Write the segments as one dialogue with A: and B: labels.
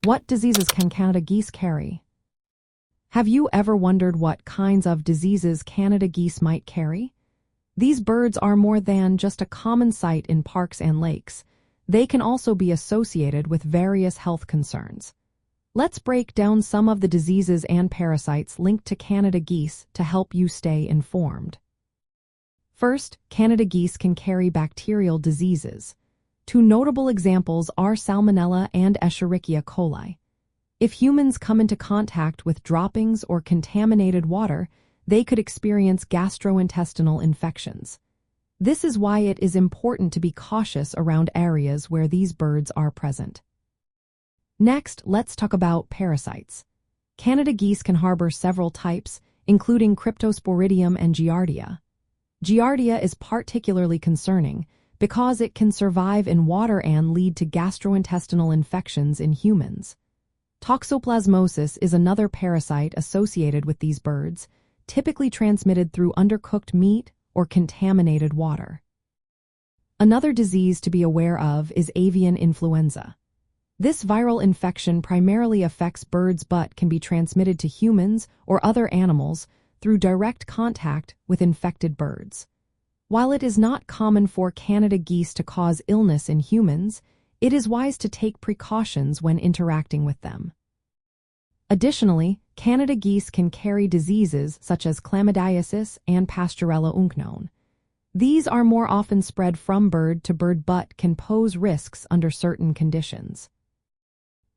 A: What diseases can Canada geese carry? Have you ever wondered what kinds of diseases Canada geese might carry? These birds are more than just a common sight in parks and lakes. They can also be associated with various health concerns. Let's break down some of the diseases and parasites linked to Canada geese to help you stay informed. First, Canada geese can carry bacterial diseases. Two notable examples are Salmonella and Escherichia coli. If humans come into contact with droppings or contaminated water, they could experience gastrointestinal infections. This is why it is important to be cautious around areas where these birds are present. Next, let's talk about parasites. Canada geese can harbor several types, including Cryptosporidium and Giardia. Giardia is particularly concerning because it can survive in water and lead to gastrointestinal infections in humans. Toxoplasmosis is another parasite associated with these birds, typically transmitted through undercooked meat or contaminated water. Another disease to be aware of is avian influenza. This viral infection primarily affects birds but can be transmitted to humans or other animals through direct contact with infected birds. While it is not common for Canada geese to cause illness in humans, it is wise to take precautions when interacting with them. Additionally, Canada geese can carry diseases such as chlamydiasis and Pasteurella ungknown. These are more often spread from bird to bird but can pose risks under certain conditions.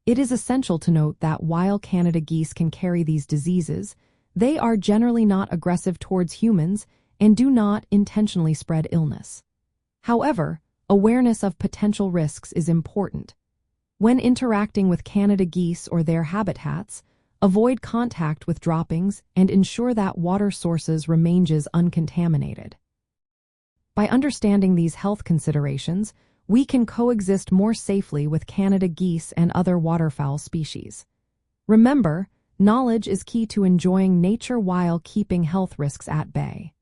A: It is essential to note that while Canada geese can carry these diseases, they are generally not aggressive towards humans and do not intentionally spread illness. However, awareness of potential risks is important. When interacting with Canada geese or their habitats, avoid contact with droppings and ensure that water sources remain uncontaminated. By understanding these health considerations, we can coexist more safely with Canada geese and other waterfowl species. Remember, knowledge is key to enjoying nature while keeping health risks at bay.